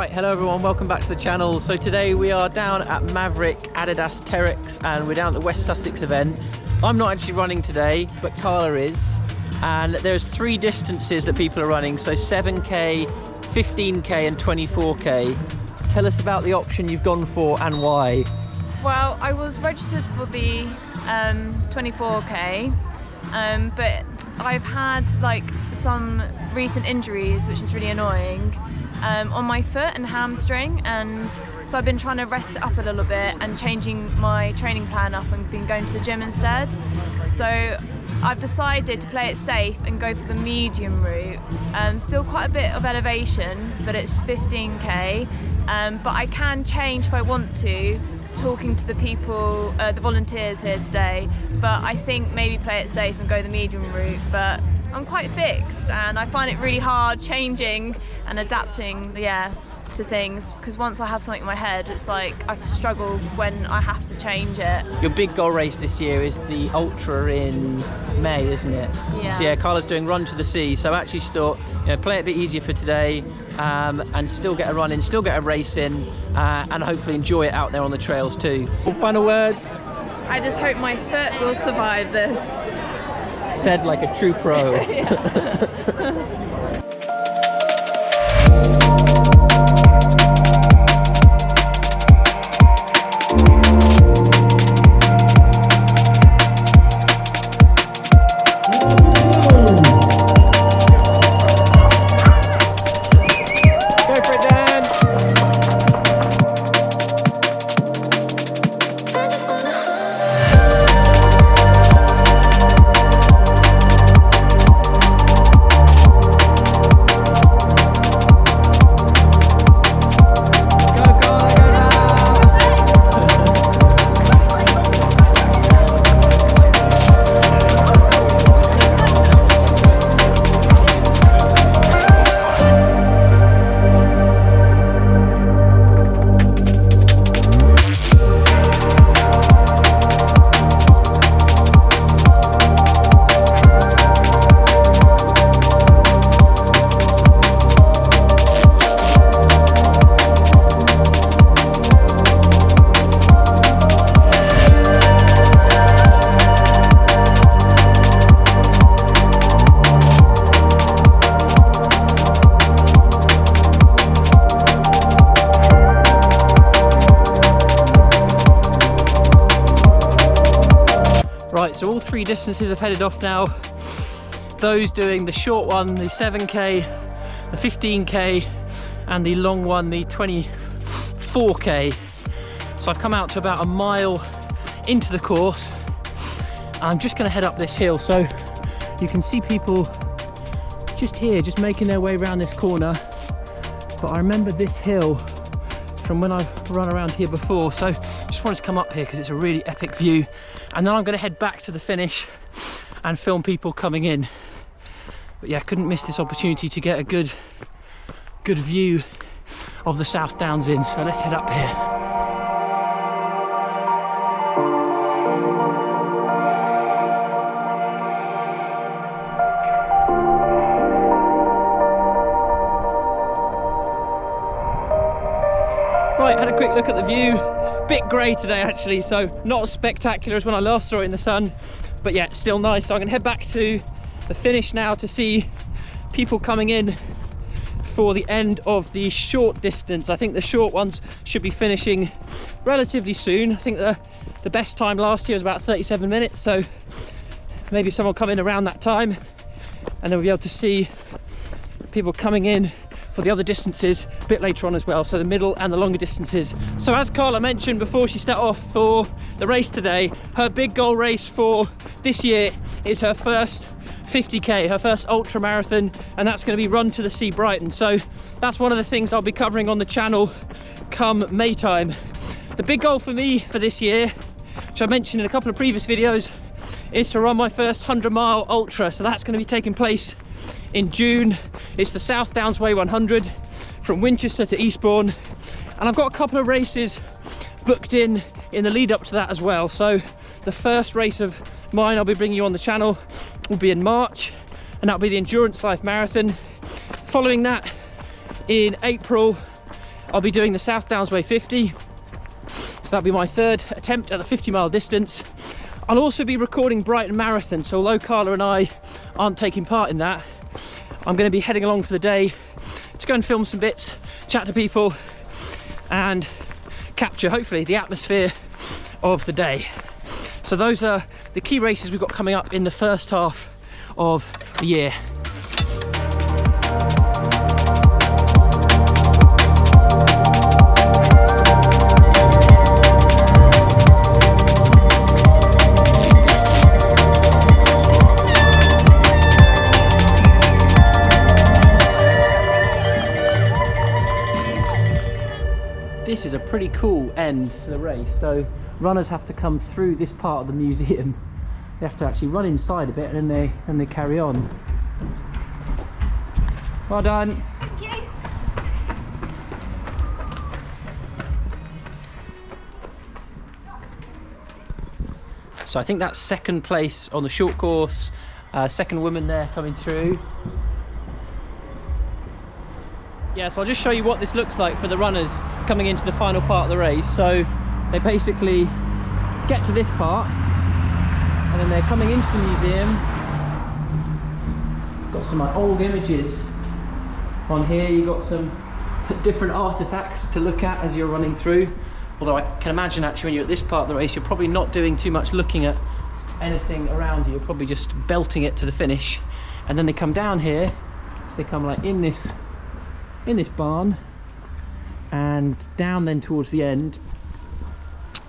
Right, hello everyone, welcome back to the channel. So today we are down at Maverick Adidas Terrex and we're down at the West Sussex event. I'm not actually running today, but Carla is. And there's 3 distances that people are running, so 7K, 15K and 24K. Tell us about the option you've gone for and why. Well, I was registered for the 24K, but I've had like some recent injuries, which is really annoying, on my foot and hamstring, and so I've been trying to rest it up a little bit and changing my training plan up and been going to the gym instead. So I've decided to play it safe and go for the medium route. Still quite a bit of elevation, but it's 15K, but I can change if I want to, talking to the people, the volunteers here today, but I think maybe play it safe and go the medium route. But I'm quite fixed and I find it really hard changing and adapting, to things, because once I have something in my head, it's like I struggle when I have to change it. Your big goal race this year is the Ultra in May, isn't it? Yeah. So yeah, Carla's doing Run to the Sea, so actually she thought, play it a bit easier for today, and still get a run in, still get a race in, and hopefully enjoy it out there on the trails too. Final words? I just hope my foot will survive this. Said like a true pro. Right, so all 3 distances have headed off now. Those doing the short one, the 7K, the 15K, and the long one, the 24K. So I've come out to about a mile into the course. I'm just going to head up this hill, so you can see people just here, just making their way around this corner. But I remember this hill from when I've run around here before, so just wanted to come up here because it's a really epic view. And then I'm going to head back to the finish and film people coming in. But yeah, couldn't miss this opportunity to get a good view of the South Downs Inn. So let's head up here. Right, had a quick look at the view. Bit grey today actually, so not as spectacular as when I last saw it in the sun, but yeah, still nice. So I'm gonna head back to the finish now to see people coming in for the end of the short distance. I think the short ones should be finishing relatively soon. I think the best time last year was about 37 minutes, so maybe someone will come in around that time and then we'll be able to see people coming in for the other distances a bit later on as well, so the middle and the longer distances. So as Carla mentioned before she set off for the race today, her big goal race for this year is her first 50K, her first ultra marathon, and that's going to be Run to the Sea Brighton. So that's one of the things I'll be covering on the channel come May time. The big goal for me for this year, which I mentioned in a couple of previous videos, is to run my first 100-mile ultra. So that's going to be taking place in June. It's the South Downs Way 100 from Winchester to Eastbourne, and I've got a couple of races booked in the lead up to that as well. So the first race of mine I'll be bringing you on the channel will be in March, and that'll be the Endurance Life Marathon. Following that in April I'll be doing the South Downs Way 50. So that'll be my third attempt at the 50-mile distance. I'll also be recording Brighton Marathon. So although Carla and I aren't taking part in that, I'm going to be heading along for the day to go and film some bits, chat to people, and capture, hopefully, the atmosphere of the day. So those are the key races we've got coming up in the first half of the year. This is a pretty cool end to the race. So runners have to come through this part of the museum. They have to actually run inside a bit and then they carry on. Well done. Thank you. So I think that's second place on the short course. Second woman there coming through. Yeah, so I'll just show you what this looks like for the runners coming into the final part of the race. So they basically get to this part and then they're coming into the museum. Got some old images on here. You've got some different artifacts to look at as you're running through. Although I can imagine actually when you're at this part of the race, you're probably not doing too much looking at anything around you. You're probably just belting it to the finish. And then they come down here, so they come like in this barn and down then towards the end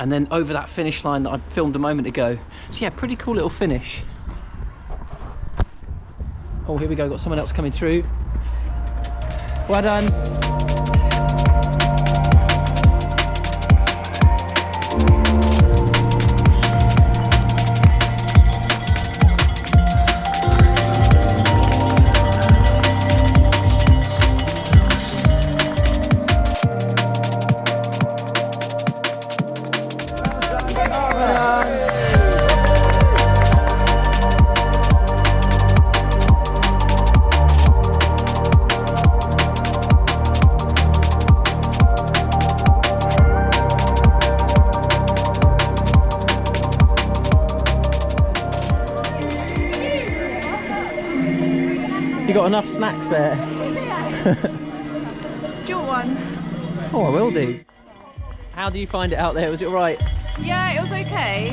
and then over that finish line that I filmed a moment ago. So yeah, pretty cool little finish. Oh, here we go, got someone else coming through. Well done. You got enough snacks there? Do you want one? Oh, I will do. How do you find it out there? Was it all right? Yeah, it was okay.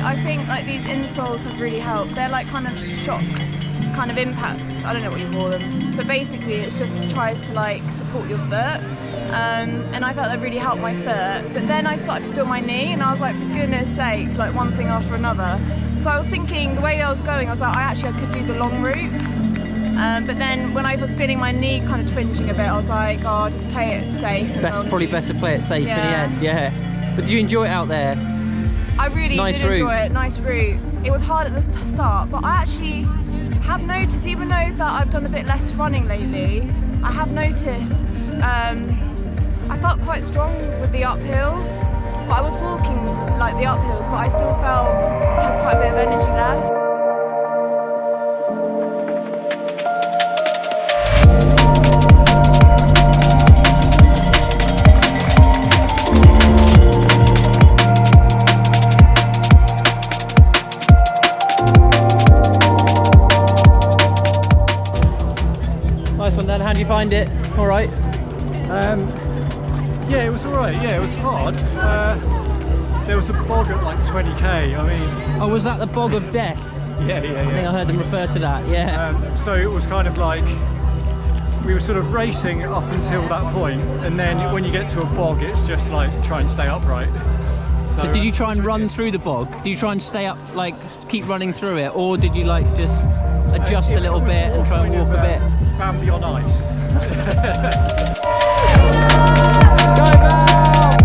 I think like these insoles have really helped. They're like kind of shock, kind of impact. I don't know what you call them, but basically it just tries to like support your foot. And I felt that really helped my foot. But then I started to feel my knee, and I was like, for goodness sake, like one thing after another. So I was thinking, the way I was going, I was like, I could do the long route. But then when I was feeling my knee kind of twinging a bit, I was like, oh, I'll just play it safe. Probably best to play it safe in the end, yeah. But do you enjoy it out there? I really did enjoy it, nice route. It was hard at the start, but I actually have noticed, even though that I've done a bit less running lately, I have noticed I felt quite strong with the uphills. But I was walking like the uphills, but I still felt I had quite a bit of energy left. Nice one, Dan. How do you find it? All right? Yeah, it was all right. Yeah, it was hard. There was a bog at like 20k. I mean... Oh, was that the bog of death? Yeah. I think I heard them refer to that, yeah. So it was kind of like, we were sort of racing up until that point, and then when you get to a bog, it's just like, try and stay upright. So did you try and run through the bog? Did you try and stay up, like, keep running through it? Or did you like just adjust a little bit and try and walk a bit? Bambi on ice. Go, Val!